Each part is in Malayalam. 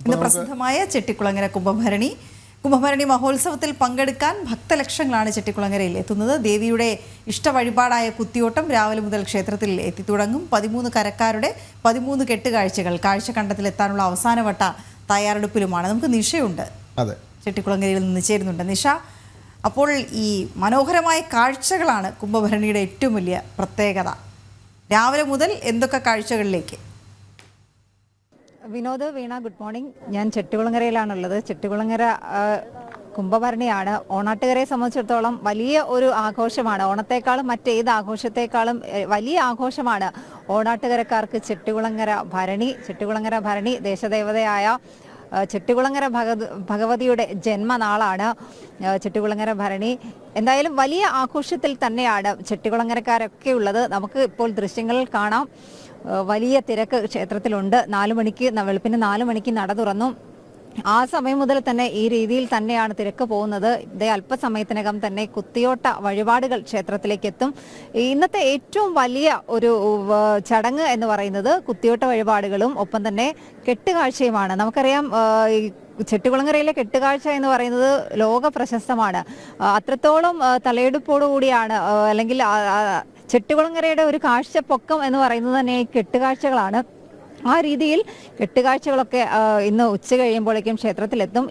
ഇന്ന് പ്രസിദ്ധമായ ചെട്ടിക്കുളങ്ങര കുംഭഭരണി മഹോത്സവത്തിൽ പങ്കെടുക്കാൻ ഭക്തലക്ഷങ്ങളാണ് ചെട്ടിക്കുളങ്ങരയിൽ എത്തുന്നത്. ദേവിയുടെ ഇഷ്ടവഴിപാടായ കുത്തിയോട്ടം രാവിലെ മുതൽ ക്ഷേത്രത്തിൽ എത്തിത്തുടങ്ങും. 13 കരക്കാരുടെ 13 കെട്ടുകാഴ്ചകൾ കാഴ്ചക്കണ്ടത്തിലെത്താനുള്ള അവസാനവട്ട തയ്യാറെടുപ്പിലുമാണ്. നമുക്ക് നിഷയുണ്ട്, ചെട്ടിക്കുളങ്ങരയിൽ നിന്ന് ചേരുന്നുണ്ട്. നിഷ, അപ്പോൾ ഈ മനോഹരമായ കാഴ്ചകളാണ് കുംഭഭരണിയുടെ ഏറ്റവും വലിയ പ്രത്യേകത. രാവിലെ മുതൽ എന്തൊക്കെ കാഴ്ചകളിലേക്ക്? വിനോദ്, വീണ, ഗുഡ് മോർണിംഗ്. ഞാൻ ചെട്ടികുളങ്ങരയിലാണുള്ളത്. ചെട്ടികുളങ്ങര കുംഭഭരണിയാണ്. ഓണാട്ടുകരയെ സംബന്ധിച്ചിടത്തോളം വലിയ ഒരു ആഘോഷമാണ്. ഓണത്തെക്കാളും മറ്റേത് ആഘോഷത്തെക്കാളും വലിയ ആഘോഷമാണ് ഓണാട്ടുകരക്കാർക്ക് ചെട്ടികുളങ്ങര ഭരണി ദേശദേവതയായ ചെട്ടികുളങ്ങര ഭഗവതിയുടെ ജന്മനാളാണ് ചെട്ടികുളങ്ങര ഭരണി. എന്തായാലും വലിയ ആഘോഷത്തിൽ തന്നെയാണ് ചെട്ടികുളങ്ങരക്കാരൊക്കെ ഉള്ളത്. നമുക്ക് ഇപ്പോൾ ദൃശ്യങ്ങളിൽ കാണാം, വലിയ തിരക്ക് ക്ഷേത്രത്തിലുണ്ട്. വെളുപ്പിന് 4 മണിക്ക് നട തുറന്നു. ആ സമയം മുതൽ തന്നെ ഈ രീതിയിൽ തന്നെയാണ് തിരക്ക് പോകുന്നത്. ഇതേ അല്പസമയത്തിനകം തന്നെ കുത്തിയോട്ട വഴിപാടുകൾ ക്ഷേത്രത്തിലേക്ക് എത്തും. ഇന്നത്തെ ഏറ്റവും വലിയ ഒരു ചടങ്ങ് എന്ന് പറയുന്നത് കുത്തിയോട്ട വഴിപാടുകളും ഒപ്പം തന്നെ കെട്ടുകാഴ്ചയുമാണ്. നമുക്കറിയാം, ചെട്ടികുളങ്ങരയിലെ കെട്ടുകാഴ്ച എന്ന് പറയുന്നത് ലോക പ്രശസ്തമാണ്. അത്രത്തോളം തലയെടുപ്പോടുകൂടിയാണ്, അല്ലെങ്കിൽ ചെട്ടികുളങ്ങരയുടെ ഒരു കാഴ്ചപ്പൊക്കം എന്ന് പറയുന്നത് തന്നെ ഈ കെട്ടുകാഴ്ചകളാണ്. ആ രീതിയിൽ കെട്ടുകാഴ്ചകളൊക്കെ ഇന്ന് ഉച്ച കഴിയുമ്പോഴേക്കും ക്ഷേത്രത്തിലെത്തും.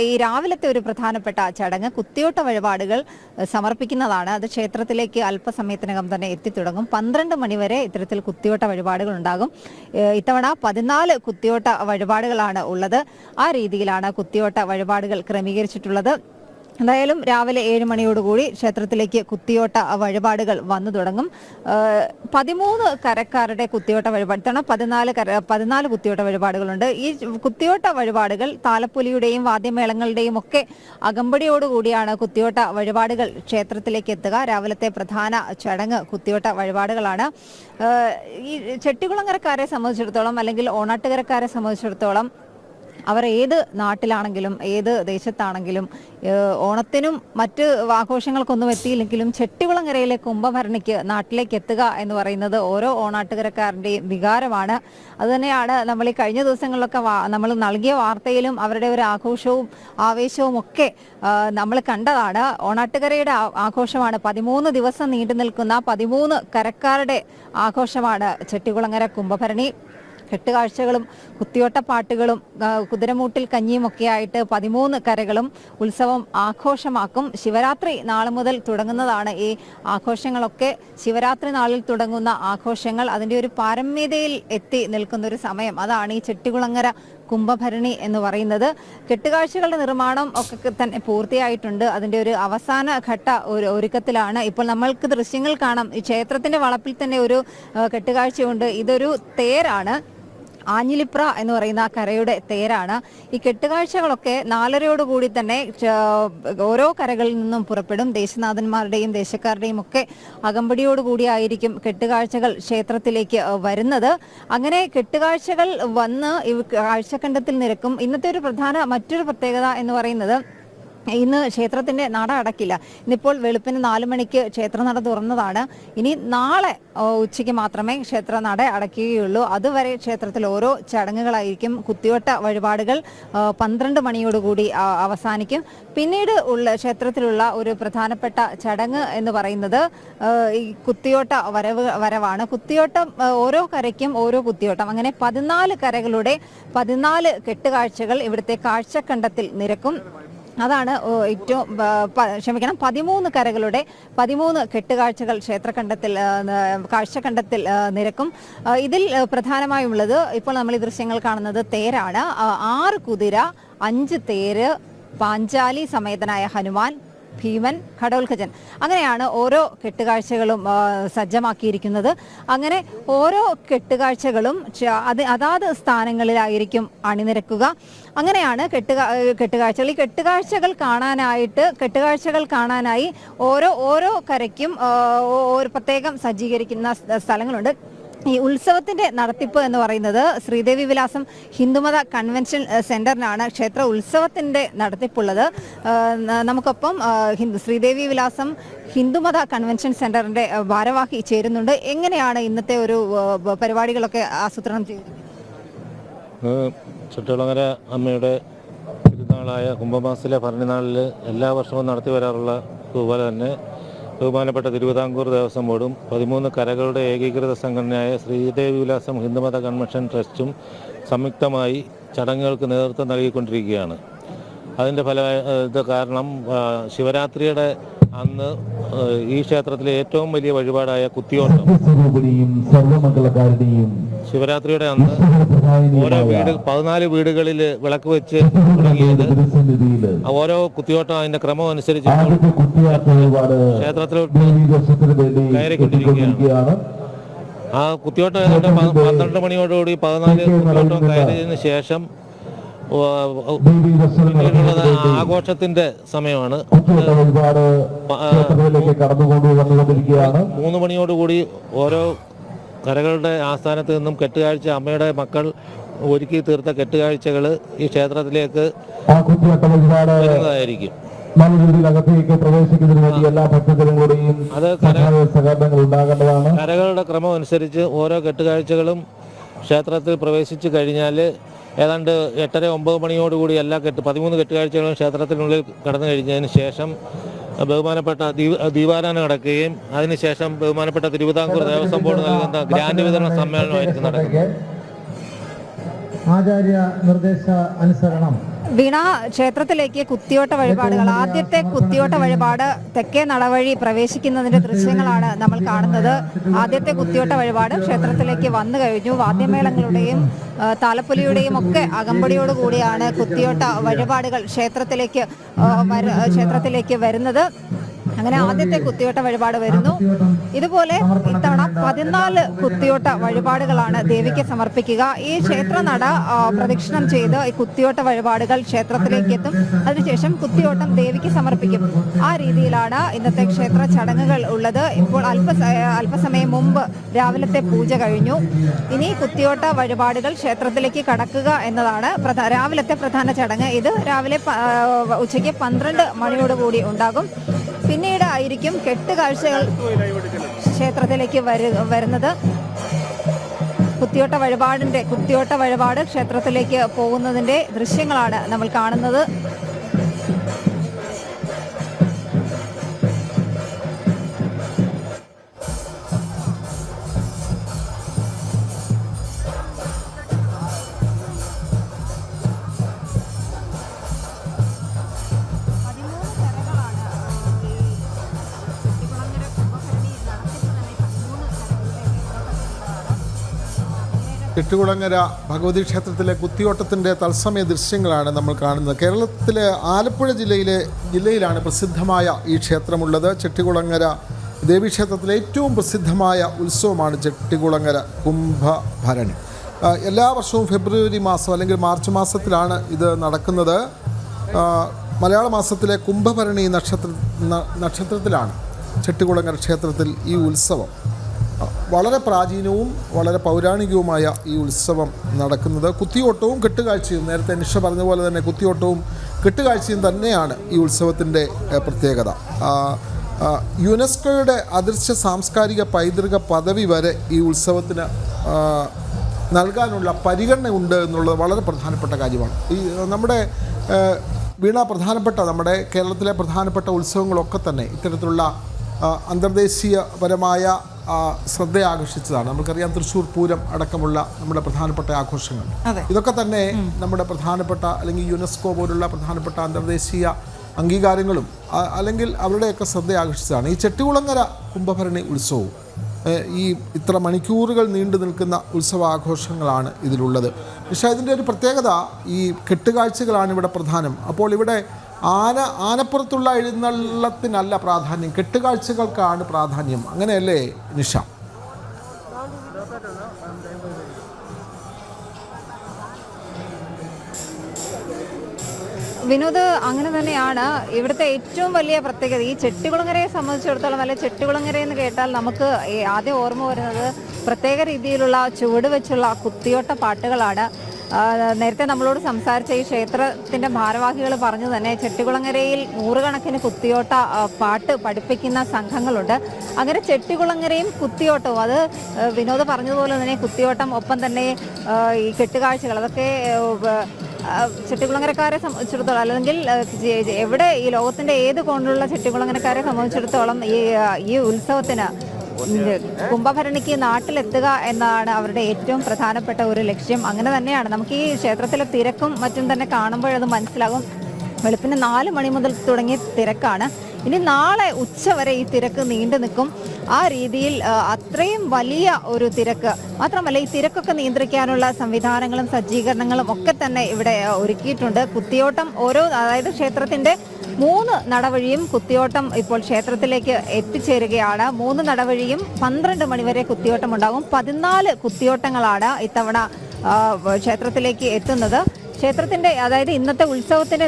ഈ രാവിലത്തെ ഒരു പ്രധാനപ്പെട്ട ചടങ്ങ് കുത്തിയോട്ട വഴിപാടുകൾ സമർപ്പിക്കുന്നതാണ്. അത് ക്ഷേത്രത്തിലേക്ക് അല്പസമയത്തിനകം തന്നെ എത്തിത്തുടങ്ങും. 12 മണിവരെ ഇത്തരത്തിൽ കുത്തിയോട്ട വഴിപാടുകൾ ഉണ്ടാകും. ഇത്തവണ 14 കുത്തിയോട്ട വഴിപാടുകളാണ് ഉള്ളത്. ആ രീതിയിലാണ് കുത്തിയോട്ട വഴിപാടുകൾ ക്രമീകരിച്ചിട്ടുള്ളത്. എന്തായാലും രാവിലെ 7 മണിയോടുകൂടി ക്ഷേത്രത്തിലേക്ക് കുത്തിയോട്ട വഴിപാടുകൾ വന്നു തുടങ്ങും. 13 കരക്കാരുടെ കുത്തിയോട്ട വഴിപാട്, 14 കുത്തിയോട്ട വഴിപാടുകളുണ്ട്. ഈ കുത്തിയോട്ട വഴിപാടുകൾ താലപ്പൊലിയുടെയും വാദ്യമേളങ്ങളുടെയും ഒക്കെ അകമ്പടിയോടുകൂടിയാണ് കുത്തിയോട്ട വഴിപാടുകൾ ക്ഷേത്രത്തിലേക്ക് എത്തുക. രാവിലത്തെ പ്രധാന ചടങ്ങ് കുത്തിയോട്ട വഴിപാടുകളാണ്. ഈ ചെട്ടികുളങ്ങരക്കാരെ സംബന്ധിച്ചിടത്തോളം, അല്ലെങ്കിൽ ഓണാട്ടുകരക്കാരെ സംബന്ധിച്ചിടത്തോളം, അവർ ഏത് നാട്ടിലാണെങ്കിലും ഏത് ദേശത്താണെങ്കിലും ഓണത്തിനും മറ്റ് ആഘോഷങ്ങൾക്കൊന്നും എത്തിയില്ലെങ്കിലും ചെട്ടികുളങ്ങരയിലെ കുംഭഭരണിക്ക് നാട്ടിലേക്ക് എത്തുക എന്ന് പറയുന്നത് ഓരോ ഓണാട്ടുകരക്കാരൻ്റെയും വികാരമാണ്. അതുതന്നെയാണ് നമ്മൾ ഈ കഴിഞ്ഞ ദിവസങ്ങളിലൊക്കെ നമ്മൾ നൽകിയ വാർത്തയിലും അവരുടെ ഒരു ആഘോഷവും ആവേശവും ഒക്കെ നമ്മൾ കണ്ടതാണ്. ഓണാട്ടുകരയുടെ ആഘോഷമാണ്. 13 ദിവസം നീണ്ടു നിൽക്കുന്ന 13 കരക്കാരുടെ ആഘോഷമാണ് ചെട്ടികുളങ്ങര കുംഭഭരണി. കെട്ടുകാഴ്ചകളും കുത്തിയോട്ടപ്പാട്ടുകളും കുതിരമൂട്ടിൽ കഞ്ഞിയും ഒക്കെ ആയിട്ട് 13 കരകളും ഉത്സവം ആഘോഷമാക്കും. ശിവരാത്രി നാൾ മുതൽ തുടങ്ങുന്നതാണ് ഈ ആഘോഷങ്ങളൊക്കെ. ശിവരാത്രി നാളിൽ തുടങ്ങുന്ന ആഘോഷങ്ങൾ അതിൻ്റെ ഒരു പാരമ്യതയിൽ എത്തി നിൽക്കുന്ന ഒരു സമയം, അതാണ് ഈ ചെട്ടികുളങ്ങര കുംഭഭരണി എന്ന് പറയുന്നത്. കെട്ടുകാഴ്ചകളുടെ നിർമ്മാണം ഒക്കെ തന്നെ പൂർത്തിയായിട്ടുണ്ട്. അതിൻ്റെ ഒരു അവസാന ഘട്ട ഒരുക്കത്തിലാണ്. ഇപ്പോൾ നമ്മൾക്ക് ദൃശ്യങ്ങൾ കാണാം. ഈ ക്ഷേത്രത്തിൻ്റെ വളപ്പിൽ തന്നെ ഒരു കെട്ടുകാഴ്ചയുണ്ട്. ഇതൊരു തേരാണ്, ആഞ്ഞിലിപ്ര എന്ന് പറയുന്ന ആ കരയുടെ തേരാണ്. ഈ കെട്ടുകാഴ്ചകളൊക്കെ 4:30 തന്നെ ഓരോ കരകളിൽ നിന്നും പുറപ്പെടും. ദേശനാഥന്മാരുടെയും ദേശക്കാരുടെയും ഒക്കെ അകമ്പടിയോടുകൂടിയായിരിക്കും കെട്ടുകാഴ്ചകൾ ക്ഷേത്രത്തിലേക്ക് വരുന്നത്. അങ്ങനെ കെട്ടുകാഴ്ചകൾ വന്ന് ഈ കാഴ്ചക്കണ്ടത്തിൽ നിരക്കും. ഇന്നത്തെ ഒരു മറ്റൊരു പ്രത്യേകത എന്ന് പറയുന്നത്, ഇന്ന് ക്ഷേത്രത്തിൻ്റെ നട അടക്കില്ല. ഇന്നിപ്പോൾ വെളുപ്പിന് 4 മണിക്ക് ക്ഷേത്രനട തുറന്നതാണ്. ഇനി നാളെ ഉച്ചയ്ക്ക് മാത്രമേ ക്ഷേത്ര നട അടയ്ക്കുകയുള്ളൂ. അതുവരെ ക്ഷേത്രത്തിൽ ഓരോ ചടങ്ങുകളായിരിക്കും. കുത്തിയോട്ട വഴിപാടുകൾ 12 മണിയോടുകൂടി അവസാനിക്കും. പിന്നീട് ക്ഷേത്രത്തിലുള്ള ഒരു പ്രധാനപ്പെട്ട ചടങ്ങ് എന്ന് പറയുന്നത് ഈ കുത്തിയോട്ട വരവാണ്. കുത്തിയോട്ടം, ഓരോ കരയ്ക്കും ഓരോ കുത്തിയോട്ടം. അങ്ങനെ 14 കരകളുടെ 14 കെട്ടുകാഴ്ചകൾ ഇവിടുത്തെ കാഴ്ചക്കണ്ടത്തിൽ നിരക്കും. അതാണ് ഏറ്റവും 13 കരകളുടെ 13 കെട്ടുകാഴ്ചകൾ കാഴ്ചക്കണ്ടത്തിൽ നിരക്കും. ഇതിൽ പ്രധാനമായുള്ളത് ഇപ്പോൾ നമ്മൾ ഈ ദൃശ്യങ്ങൾ കാണുന്നത് തേരാണ്. 6 കുതിര, 5 തേര്, പാഞ്ചാലി സമേതനായ ഹനുമാൻ, ഭീമൻ, ഘടോത്കചൻ, അങ്ങനെയാണ് ഓരോ കെട്ടുകാഴ്ചകളും സജ്ജമാക്കിയിരിക്കുന്നത്. അങ്ങനെ ഓരോ കെട്ടുകാഴ്ചകളും അതാത് സ്ഥാനങ്ങളിലായിരിക്കും അണിനിരക്കുക. അങ്ങനെയാണ് കെട്ടുകാഴ്ചകൾ. ഈ കെട്ടുകാഴ്ചകൾ കാണാനായി ഓരോ കരയ്ക്കും ഒരു പ്രത്യേകം സജ്ജീകരിക്കുന്ന സ്ഥലങ്ങളുണ്ട്. ഈ ഉത്സവത്തിന്റെ നടത്തിപ്പ് എന്ന് പറയുന്നത് ശ്രീദേവി വിലാസം ഹിന്ദുമത കൺവെൻഷൻ സെന്ററിനാണ് ക്ഷേത്ര ഉത്സവത്തിന്റെ നടത്തിപ്പുള്ളത്. നമുക്കൊപ്പം ശ്രീദേവി വിലാസം ഹിന്ദുമത കൺവെൻഷൻ സെന്ററിന്റെ ഭാരവാഹി ചേരുന്നുണ്ട്. എങ്ങനെയാണ് ഇന്നത്തെ ഒരു പരിപാടികളൊക്കെ ആസൂത്രണം ചെയ്തിരിക്കുന്നത്? ചെട്ടികുളങ്ങര അമ്മയുടെ തിരുനാളായ കുംഭമാസത്തിലെ ഭരണിനാളിൽ എല്ലാ വർഷവും നടത്തി വരാറുള്ള അതുപോലെ തന്നെ ബഹുമാനപ്പെട്ട തിരുവിതാംകൂർ ദേവസ്വം ബോർഡും 13 കരകളുടെ ഏകീകൃത സംഘടനയായ ശ്രീദേവി വിലാസം ഹിന്ദുമത കൺവെൻഷൻ ട്രസ്റ്റും സംയുക്തമായി ചടങ്ങുകൾക്ക് നേതൃത്വം നൽകിക്കൊണ്ടിരിക്കുകയാണ്. അതിൻ്റെ കാരണം ശിവരാത്രിയുടെ അന്ന് ഈ ക്ഷേത്രത്തിലെ ഏറ്റവും വലിയ വഴിപാടായ കുത്തിയോട്ടം, ശിവരാത്രിയുടെ അന്ന് 14 വീടുകളിൽ വിളക്ക് വെച്ച് തുടങ്ങിയത് ഓരോ കുത്തിയോട്ടം അതിന്റെ ക്രമം അനുസരിച്ച് ക്ഷേത്രത്തിലോട്ട് കയറിക്കൊണ്ടിരിക്കുകയാണ്. ആ കുത്തിയോട്ടം ഏതാണ്ട് 12 മണിയോടുകൂടി 14 കുത്തിയോട്ടം കയറിയതിനു ശേഷം പിന്നീടുള്ളത് ആഘോഷത്തിന്റെ സമയമാണ്. 3 മണിയോടുകൂടി ഓരോ കരകളുടെ ആസ്ഥാനത്ത് നിന്നും കെട്ടുകാഴ്ച, അമ്മയുടെ മക്കൾ ഒരുക്കി തീർത്ത കെട്ടുകാഴ്ചകൾ ഈ ക്ഷേത്രത്തിലേക്ക് വരുന്നതായിരിക്കും. അത് കരകളുടെ ക്രമം അനുസരിച്ച് ഓരോ കെട്ടുകാഴ്ചകളും ക്ഷേത്രത്തിൽ പ്രവേശിച്ചു കഴിഞ്ഞാൽ ഏതാണ്ട് 8:30-9 മണിയോടുകൂടി എല്ലാ 13 കെട്ടുകാഴ്ചകളും ക്ഷേത്രത്തിനുള്ളിൽ കടന്നു കഴിഞ്ഞതിന് ശേഷം ബഹുമാനപ്പെട്ട ദീപാരാധന നടക്കുകയും അതിനുശേഷം ബഹുമാനപ്പെട്ട തിരുവിതാംകൂർ ദേവസ്വം ബോർഡ് നൽകുന്ന ഗ്രാൻഡ് വിതരണ സമ്മേളനമായിരിക്കും നടക്കുന്നത്. ആചാര്യ നിർദ്ദേശ അനുസരണം വീണ, ക്ഷേത്രത്തിലേക്ക് കുത്തിയോട്ട വഴിപാടുകൾ, ആദ്യത്തെ കുത്തിയോട്ട വഴിപാട് തെക്കേ നടവഴി പ്രവേശിക്കുന്നതിന്റെ ദൃശ്യങ്ങളാണ് നമ്മൾ കാണുന്നത്. ആദ്യത്തെ കുത്തിയോട്ട വഴിപാട് ക്ഷേത്രത്തിലേക്ക് വന്നു കഴിഞ്ഞു. വാദ്യമേളങ്ങളുടെയും താലപ്പൊലിയുടെയും ഒക്കെ അകമ്പടിയോടുകൂടിയാണ് കുത്തിയോട്ട വഴിപാടുകൾ ക്ഷേത്രത്തിലേക്ക് വരുന്നത്. അങ്ങനെ ആദ്യത്തെ കുത്തിയോട്ട വഴിപാട് വരുന്നു. ഇതുപോലെ ഇത്തവണ 14 കുത്തിയോട്ട വഴിപാടുകളാണ് ദേവിക്ക് സമർപ്പിക്കുക. ഈ ക്ഷേത്ര നട പ്രദക്ഷിണം ചെയ്ത് ഈ കുത്തിയോട്ട വഴിപാടുകൾ ക്ഷേത്രത്തിലേക്ക് എത്തും. അതിനുശേഷം കുത്തിയോട്ടം ദേവിക്ക് സമർപ്പിക്കും. ആ രീതിയിലാണ് ഇന്നത്തെ ക്ഷേത്ര ചടങ്ങുകൾ ഉള്ളത്. ഇപ്പോൾ അല്പസമയം മുമ്പ് രാവിലത്തെ പൂജ കഴിഞ്ഞു. ഇനി കുത്തിയോട്ട വഴിപാടുകൾ ക്ഷേത്രത്തിലേക്ക് കടക്കുക എന്നതാണ് രാവിലത്തെ പ്രധാന ചടങ്ങ്. ഇത് രാവിലെ ഉച്ചയ്ക്ക് 12 മണിയോടുകൂടി ഉണ്ടാകും. പിന്നീട് ആയിരിക്കും കെട്ടുകാഴ്ചകൾ ക്ഷേത്രത്തിലേക്ക് വരുന്നത്. കുത്തിയോട്ട വഴിപാട് ക്ഷേത്രത്തിലേക്ക് പോകുന്നതിന്റെ ദൃശ്യങ്ങളാണ് നമ്മൾ കാണുന്നത്. ചെട്ടികുളങ്ങര ഭഗവതി ക്ഷേത്രത്തിലെ കുത്തിയോട്ടത്തിൻ്റെ തത്സമയ ദൃശ്യങ്ങളാണ് നമ്മൾ കാണുന്നത്. കേരളത്തിലെ ആലപ്പുഴ ജില്ലയിലാണ് പ്രസിദ്ധമായ ഈ ക്ഷേത്രമുള്ളത്. ചെട്ടികുളങ്ങര ദേവീക്ഷേത്രത്തിലെ ഏറ്റവും പ്രസിദ്ധമായ ഉത്സവമാണ് ചെട്ടികുളങ്ങര കുംഭഭരണി. എല്ലാ വർഷവും ഫെബ്രുവരി മാസം അല്ലെങ്കിൽ മാർച്ച് മാസത്തിലാണ് ഇത് നടക്കുന്നത്. മലയാള മാസത്തിലെ കുംഭഭരണി നക്ഷത്രത്തിലാണ് ചെട്ടികുളങ്ങര ക്ഷേത്രത്തിൽ ഈ ഉത്സവം വളരെ പ്രാചീനവും വളരെ പൗരാണികവുമായ ഈ ഉത്സവം നടക്കുന്നത്. കുത്തിയോട്ടവും കെട്ടുകാഴ്ചയും, നേരത്തെ നിഷ പറഞ്ഞ പോലെ തന്നെ കുത്തിയോട്ടവും കെട്ടുകാഴ്ചയും തന്നെയാണ് ഈ ഉത്സവത്തിൻ്റെ പ്രത്യേകത. യുനെസ്കോയുടെ അദൃശ്യ സാംസ്കാരിക പൈതൃക പദവി വരെ ഈ ഉത്സവത്തിന് നൽകാനുള്ള പരിഗണന ഉണ്ട് എന്നുള്ളത് വളരെ പ്രധാനപ്പെട്ട കാര്യമാണ്. ഈ നമ്മുടെ നമ്മുടെ കേരളത്തിലെ പ്രധാനപ്പെട്ട ഉത്സവങ്ങളൊക്കെ തന്നെ ഇത്തരത്തിലുള്ള അന്തർദേശീയപരമായ ശ്രദ്ധ ആകർഷിച്ചതാണ്. നമുക്കറിയാം തൃശ്ശൂർ പൂരം അടക്കമുള്ള നമ്മുടെ പ്രധാനപ്പെട്ട ആഘോഷങ്ങൾ, ഇതൊക്കെ തന്നെ നമ്മുടെ പ്രധാനപ്പെട്ട അല്ലെങ്കിൽ യുനെസ്കോ പോലുള്ള പ്രധാനപ്പെട്ട അന്തർദേശീയ അംഗീകാരങ്ങളും അല്ലെങ്കിൽ അവരുടെയൊക്കെ ശ്രദ്ധ ആകർഷിച്ചതാണ്. ഈ ചെട്ടികുളങ്ങര കുംഭഭരണി ഉത്സവവും ഈ ഇത്ര മണിക്കൂറുകൾ നീണ്ടു നിൽക്കുന്ന ഉത്സവാഘോഷങ്ങളാണ് ഇതിലുള്ളത്. പക്ഷേ ഇതിൻ്റെ ഒരു പ്രത്യേകത ഈ കെട്ടുകാഴ്ചകളാണ് ഇവിടെ പ്രധാനം. അപ്പോൾ ഇവിടെ ആനപ്പുറത്തുള്ള എഴുന്നള്ളത്തിനല്ല പ്രാധാന്യം, കെട്ടുകാഴ്ചകൾക്കാണ് പ്രാധാന്യം. അങ്ങനെയല്ലേ നിഷ? വിനോദ്, അങ്ങനെ തന്നെയാണ്. ഇവിടുത്തെ ഏറ്റവും വലിയ പ്രത്യേകത ഈ ചെട്ടികുളങ്ങരയെ സംബന്ധിച്ചിടത്തോളം, അല്ലെ ചെട്ടികുളങ്ങര എന്ന് കേട്ടാൽ നമുക്ക് ആദ്യം ഓർമ്മ വരുന്നത് പ്രത്യേക രീതിയിലുള്ള ചുവട് വെച്ചുള്ള കുത്തിയോട്ട പാട്ടുകളാണ്. നേരത്തെ നമ്മളോട് സംസാരിച്ച ഈ ക്ഷേത്രത്തിൻ്റെ ഭാരവാഹികൾ പറഞ്ഞു തന്നെ ചെട്ടികുളങ്ങരയിൽ നൂറുകണക്കിന് കുത്തിയോട്ട പാട്ട് പഠിപ്പിക്കുന്ന സംഘങ്ങളുണ്ട്. അങ്ങനെ ചെട്ടികുളങ്ങരയും കുത്തിയോട്ടവും, അത് വിനോദ് പറഞ്ഞതുപോലെ തന്നെ കുത്തിയോട്ടം, ഒപ്പം തന്നെ ഈ കെട്ടുകാഴ്ചകൾ, അതൊക്കെ ചെട്ടികുളങ്ങരക്കാരെ സംബന്ധിച്ചിടത്തോളം, അല്ലെങ്കിൽ എവിടെ ഈ ലോകത്തിൻ്റെ ഏത് കോണിലുള്ള ചെട്ടികുളങ്ങരക്കാരെ സംബന്ധിച്ചിടത്തോളം ഈ ഉത്സവത്തിന് കുംഭഭരണിക്ക് നാട്ടിലെത്തുക എന്നതാണ് അവരുടെ ഏറ്റവും പ്രധാനപ്പെട്ട ഒരു ലക്ഷ്യം. അങ്ങനെ തന്നെയാണ്. നമുക്ക് ഈ ക്ഷേത്രത്തിലെ തിരക്കും മറ്റും തന്നെ കാണുമ്പോഴത് മനസ്സിലാകും. വെളുപ്പിന് 4 മണി മുതൽ തുടങ്ങിയ തിരക്കാണ്. ഇനി നാളെ ഉച്ചവരെ ഈ തിരക്ക് നീണ്ടു നിൽക്കും. ആ രീതിയിൽ അത്രയും വലിയ ഒരു തിരക്ക് മാത്രമല്ല, ഈ തിരക്കൊക്കെ നിയന്ത്രിക്കാനുള്ള സംവിധാനങ്ങളും സജ്ജീകരണങ്ങളും ഒക്കെ തന്നെ ഇവിടെ ഒരുക്കിയിട്ടുണ്ട്. കുത്തിയോട്ടം അതായത് ക്ഷേത്രത്തിൻ്റെ 3 നടവഴിയും കുത്തിയോട്ടം ഇപ്പോൾ ക്ഷേത്രത്തിലേക്ക് എത്തിച്ചേരുകയാണ്. 3 നടവഴിയും 12 മണിവരെ കുത്തിയോട്ടം ഉണ്ടാകും. 14 കുത്തിയോട്ടങ്ങളാണ് ഇത്തവണ ക്ഷേത്രത്തിലേക്ക് എത്തുന്നത്. ക്ഷേത്രത്തിന്റെ, അതായത് ഇന്നത്തെ ഉത്സവത്തിന്റെ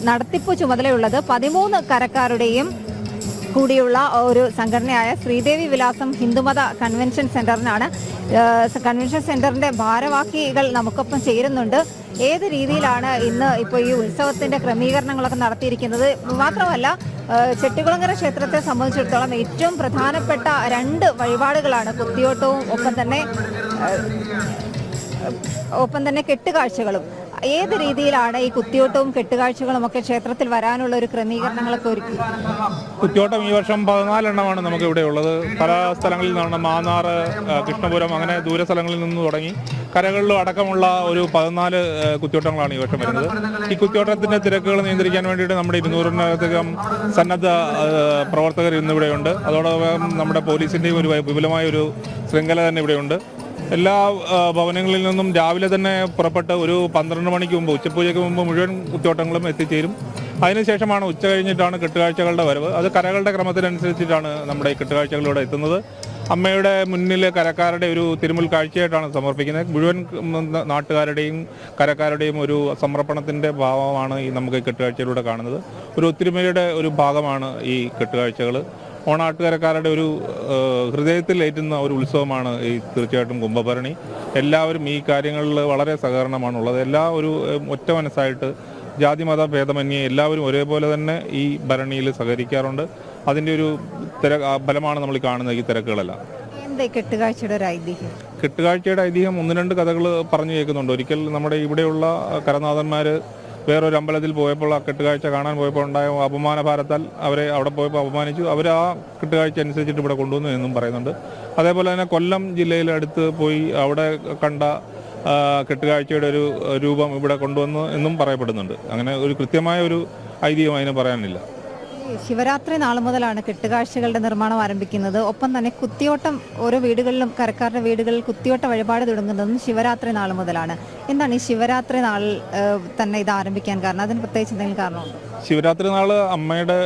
നടത്തിപ്പ് ചുമതലയുള്ളത് 13 കരക്കാരുടെയും കൂടിയുള്ള ഒരു സംഘടനയായ ശ്രീദേവി വിലാസം ഹിന്ദുമത കൺവെൻഷൻ സെന്ററിനാണ്. കൺവെൻഷൻ സെന്ററിന്റെ ഭാരവാഹികൾ നമുക്കൊപ്പം ചേരുന്നുണ്ട്. ഏത് രീതിയിലാണ് ഇന്ന് ഇപ്പോൾ ഈ ഉത്സവത്തിന്റെ ക്രമീകരണങ്ങളൊക്കെ നടത്തിയിരിക്കുന്നത്? മാത്രമല്ല, ചെട്ടികുളങ്ങര ക്ഷേത്രത്തെ സംബന്ധിച്ചിടത്തോളം ഏറ്റവും പ്രധാനപ്പെട്ട 2 വഴിപാടുകളാണ് കുത്തിയോട്ടവും ഒപ്പം തന്നെ കെട്ടുകാഴ്ചകളും. ഏത് രീതിയിലാണ് ഈ കുത്തിയോട്ടവും കെട്ടുകാഴ്ചകളും ഒക്കെ ക്ഷേത്രത്തിൽ വരാനുള്ള ഒരു ക്രമീകരണങ്ങളൊക്കെ ഒരുക്കി? കുത്തിയോട്ടം ഈ വർഷം 14 എണ്ണമാണ് നമുക്ക് ഇവിടെ ഉള്ളത്. പല സ്ഥലങ്ങളിൽ നിന്നാണ്, മാന്നാർ, കൃഷ്ണപുരം, അങ്ങനെ ദൂരസ്ഥലങ്ങളിൽ നിന്ന് തുടങ്ങി കരകളിലും അടക്കമുള്ള ഒരു 14 കുത്തിയോട്ടങ്ങളാണ് ഈ വർഷം വരുന്നത്. ഈ കുത്തിയോട്ടത്തിന്റെ തിരക്കുകൾ നിയന്ത്രിക്കാൻ വേണ്ടിയിട്ട് നമ്മുടെ 200-ലധികം സന്നദ്ധ പ്രവർത്തകർ ഇന്നിവിടെയുണ്ട്. അതോടൊപ്പം നമ്മുടെ പോലീസിൻ്റെയും ഒരു വിപുലമായ ഒരു ശൃംഖല തന്നെ ഇവിടെയുണ്ട്. എല്ലാ ഭവനങ്ങളിൽ നിന്നും രാവിലെ തന്നെ പുറപ്പെട്ട് ഒരു 12 മണിക്ക് മുമ്പ്, ഉച്ചപൂജയ്ക്ക് മുമ്പ് മുഴുവൻ കുത്തിയോട്ടങ്ങളും എത്തിച്ചേരും. അതിനുശേഷമാണ് ഉച്ച കഴിഞ്ഞിട്ടാണ് കെട്ടുകാഴ്ചകളുടെ വരവ്. അത് കരകളുടെ ക്രമത്തിനനുസരിച്ചിട്ടാണ് നമ്മുടെ ഈ കെട്ടുകാഴ്ചകളിലൂടെ എത്തുന്നത്. അമ്മയുടെ മുന്നിൽ കരക്കാരുടെ ഒരു തിരുമുൽ കാഴ്ചയായിട്ടാണ് സമർപ്പിക്കുന്നത്. മുഴുവൻ നാട്ടുകാരുടെയും കരക്കാരുടെയും ഒരു സമർപ്പണത്തിൻ്റെ ഭാവമാണ് ഈ നമുക്ക് ഈ കെട്ടുകാഴ്ചയിലൂടെ കാണുന്നത്. ഒരു ഒത്തൊരുമയുടെ ഒരു ഭാഗമാണ് ഈ കെട്ടുകാഴ്ചകൾ. ഓണാട്ടുകരക്കാരുടെ ഒരു ഹൃദയത്തിലേറ്റുന്ന ഒരു ഉത്സവമാണ് ഈ തീർച്ചയായിട്ടും കുംഭഭരണി. എല്ലാവരും ഈ കാര്യങ്ങളിൽ വളരെ സഹകരണമാണുള്ളത്. ഒരു ഒറ്റ മനസ്സായിട്ട് ജാതി മത ഭേദമന്യേ എല്ലാവരും ഒരേപോലെ തന്നെ ഈ ഭരണിയിൽ സഹകരിക്കാറുണ്ട്. അതിൻ്റെ ഒരു ഫലമാണ് നമ്മൾ കാണുന്നത് ഈ തിരക്കുകളെല്ലാം. കെട്ടുകാഴ്ചയുടെ ഒരു ഐതിഹ്യം? കെട്ടുകാഴ്ചയുടെ ഐതിഹ്യം 1-2 കഥകൾ പറഞ്ഞു കേൾക്കുന്നുണ്ട്. ഒരിക്കൽ നമ്മുടെ ഇവിടെയുള്ള കരനാഥന്മാർ വേറൊരു അമ്പലത്തിൽ പോയപ്പോൾ ആ കെട്ടുകാഴ്ച കാണാൻ പോയപ്പോൾ ഉണ്ടായ അപമാന ഭാരത്താൽ അവരെ അവിടെ പോയപ്പോൾ അപമാനിച്ചു. അവർ ആ കെട്ടുകാഴ്ച അനുസരിച്ചിട്ട് ഇവിടെ കൊണ്ടുവന്നു എന്നും പറയുന്നുണ്ട്. അതേപോലെ തന്നെ കൊല്ലം ജില്ലയിൽ അടുത്ത് പോയി അവിടെ കണ്ട കെട്ടുകാഴ്ചയുടെ ഒരു രൂപം ഇവിടെ കൊണ്ടുവന്നു എന്നും പറയപ്പെടുന്നുണ്ട്. അങ്ങനെ ഒരു കൃത്യമായ ഒരു ഐതിഹ്യം അതിന് പറയാനില്ല. ശിവരാത്രി നാൾ മുതലാണ് കെട്ടുകാഴ്ചകളുടെ നിർമ്മാണം ആരംഭിക്കുന്നത്. ഒപ്പം തന്നെ കുത്തിയോട്ടം ഓരോ വീടുകളിലും, കരക്കാരുടെ വീടുകളിൽ കുത്തിയോട്ട വഴിപാട് തുടങ്ങുന്നതും ശിവരാത്രി നാൾ മുതലാണ്. എന്താണ് ഈ ശിവരാത്രി നാൾ തന്നെ ഇത് ആരംഭിക്കാൻ കാരണം? അതിന് പ്രത്യേകിച്ച് എന്തെങ്കിലും കാരണമുണ്ടോ? ശിവരാത്രി നാൾ അമ്മയുടെ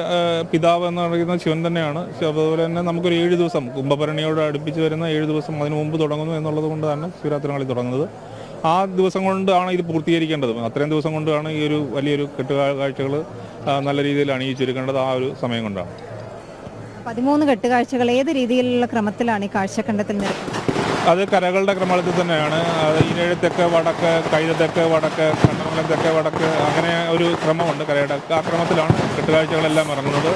പിതാവ് എന്ന് പറയുന്നത് ശിവൻ തന്നെയാണ്. അതുപോലെ തന്നെ നമുക്കൊരു 7 ദിവസം കുംഭഭരണിയോട് അടുപ്പിച്ച് വരുന്ന 7 ദിവസം അതിനു മുമ്പ് തുടങ്ങുന്നു എന്നുള്ളത് കൊണ്ട് തന്നെ ശിവരാത്രി നാളിൽ തുടങ്ങുന്നത്. ആ ദിവസം കൊണ്ടാണ് ഇത് പൂർത്തീകരിക്കേണ്ടത്. അത്രയും ദിവസം കൊണ്ടാണ് ഈ ഒരു വലിയൊരു കെട്ടുകാഴ്ചകൾ നല്ല രീതിയിൽ അണിയിച്ചൊരുക്കേണ്ടത്. ആ ഒരു സമയം കൊണ്ടാണ്. 13 കെട്ടുകാഴ്ചകൾ ഏത് രീതിയിലുള്ള ക്രമത്തിലാണ് ഈ കാഴ്ചക്കണ്ടത്തിൽ നിൽക്കുന്നത്? അത് കരകളുടെ ക്രമത്തിൽ തന്നെയാണ്. ഈനേഴ് തെക്ക് വടക്ക്, കൈത തെക്ക് വടക്ക്, കണ്ണമംഗലം തെക്ക് വടക്ക്, അങ്ങനെ ഒരു ക്രമമുണ്ട്. കരയുടെ ആ ക്രമത്തിലാണ് കെട്ടുകാഴ്ചകളെല്ലാം ഇറങ്ങുന്നത്.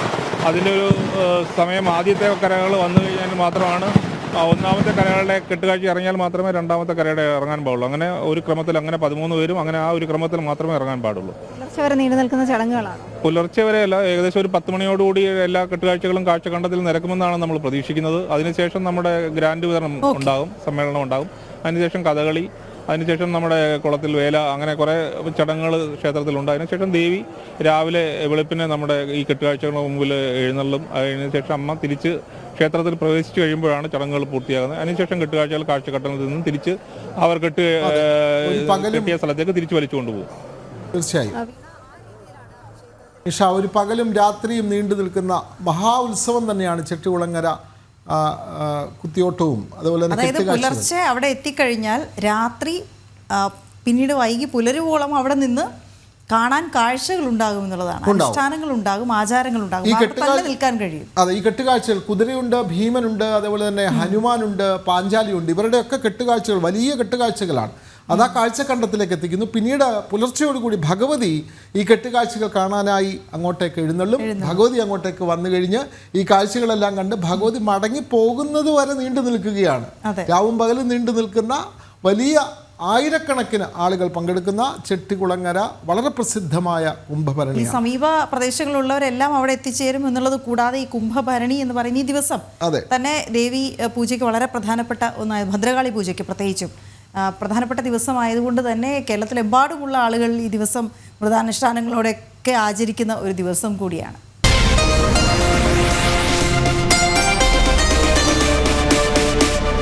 അതിൻ്റെ ഒരു സമയം ആദ്യത്തെ കരകൾ വന്നു കഴിഞ്ഞാൽ മാത്രമാണ്, ഒന്നാമത്തെ കരകളുടെ കെട്ടുകാഴ്ച ഇറങ്ങിയാൽ മാത്രമേ രണ്ടാമത്തെ കരയുടെ ഇറങ്ങാൻ പാടുള്ളൂ. അങ്ങനെ ഒരു ക്രമത്തിൽ അങ്ങനെ 13 പേരും അങ്ങനെ ആ ഒരു ക്രമത്തിൽ മാത്രമേ ഇറങ്ങാൻ പാടുള്ളൂ. പുലർച്ചെ വരെ നീണ്ടു നിൽക്കുന്ന ചടങ്ങുകളാണ്. പുലർച്ചെ വരെയല്ല, ഏകദേശം ഒരു 10 മണിയോടുകൂടി എല്ലാ കെട്ടുകാഴ്ചകളും കാഴ്ചക്കണ്ടത്തിൽ നിരക്കുമെന്നാണ് നമ്മൾ പ്രതീക്ഷിക്കുന്നത്. അതിനുശേഷം നമ്മുടെ ഗ്രാൻഡ് വിതരണം ഉണ്ടാകും, സമ്മേളനം ഉണ്ടാകും. അതിനുശേഷം കഥകളി, അതിനുശേഷം നമ്മുടെ കുളത്തിൽ വേല, അങ്ങനെ കുറേ ചടങ്ങുകൾ ക്ഷേത്രത്തിലുണ്ട്. അതിനുശേഷം ദേവി രാവിലെ വെളുപ്പിനെ നമ്മുടെ ഈ കെട്ടുകാഴ്ചകളുടെ മുമ്പിൽ എഴുന്നള്ളും. അതിനുശേഷം അമ്മ തിരിച്ച് ക്ഷേത്രത്തിൽ പ്രവേശിച്ചു കഴിയുമ്പോഴാണ് ചടങ്ങുകൾ പൂർത്തിയാകുന്നത്. അതിനുശേഷം കെട്ടുകാഴ്ചകൾ കാഴ്ചഘട്ടത്തിൽ നിന്നും തിരിച്ച് അവർ കെട്ടിയ സ്ഥലത്തേക്ക് തിരിച്ചു വലിച്ചു കൊണ്ടുപോകും. തീർച്ചയായും ഒരു പകലും രാത്രിയും നീണ്ടു നിൽക്കുന്ന മഹാ ഉത്സവം തന്നെയാണ് ചെട്ടികുളങ്ങര കുത്തിയോട്ടവും. അതുപോലെ അതായത് പുലർച്ചെ അവിടെ എത്തിക്കഴിഞ്ഞാൽ രാത്രി പിന്നീട് വൈകി പുലരുവോളം അവിടെ നിന്ന് കാണാൻ കാഴ്ചകൾ ഉണ്ടാകും എന്നുള്ളതാണ്. അനുഷ്ഠാനങ്ങൾ ഉണ്ടാകും, ആചാരങ്ങൾ ഉണ്ടാകും, നിൽക്കാൻ കഴിയും. അതെ, ഈ കെട്ടുകാഴ്ചകൾ കുതിരയുണ്ട്, ഭീമനുണ്ട്, അതേപോലെ തന്നെ ഹനുമാനുണ്ട്, പാഞ്ചാലിയുണ്ട്. ഇവരുടെയൊക്കെ കെട്ടുകാഴ്ചകൾ വലിയ കെട്ടുകാഴ്ചകളാണ്. അത് ആ കാഴ്ചക്കണ്ടത്തിലേക്ക് എത്തിക്കുന്നു. പിന്നീട് പുലർച്ചയോടുകൂടി ഭഗവതി ഈ കെട്ടുകാഴ്ചകൾ കാണാനായി അങ്ങോട്ടേക്ക് എഴുന്നള്ളും. ഭഗവതി അങ്ങോട്ടേക്ക് വന്നു കഴിഞ്ഞ് ഈ കാഴ്ചകളെല്ലാം കണ്ട് ഭഗവതി മടങ്ങി പോകുന്നത് വരെ നീണ്ടു നിൽക്കുകയാണ്. രാവും പകലും നീണ്ടു നിൽക്കുന്ന വലിയ ആയിരക്കണക്കിന് ആളുകൾ പങ്കെടുക്കുന്ന ചെട്ടികുളങ്ങര വളരെ പ്രസിദ്ധമായ കുംഭഭരണി. ഈ സമീപ പ്രദേശങ്ങളിലുള്ളവരെല്ലാം അവിടെ എത്തിച്ചേരും എന്നുള്ളത് കൂടാതെ ഈ കുംഭഭരണി എന്ന് പറയുന്ന ഈ ദിവസം തന്നെ ദേവി പൂജയ്ക്ക് വളരെ പ്രധാനപ്പെട്ട ഒന്നായ ഭദ്രകാളി പൂജയ്ക്ക് പ്രത്യേകിച്ചും പ്രധാനപ്പെട്ട ദിവസമായതുകൊണ്ട് തന്നെ കേരളത്തിലെമ്പാടുമുള്ള ആളുകൾ ഈ ദിവസം വ്രതാനുഷ്ഠാനങ്ങളോടെയൊക്കെ ആചരിക്കുന്ന ഒരു ദിവസം കൂടിയാണ്.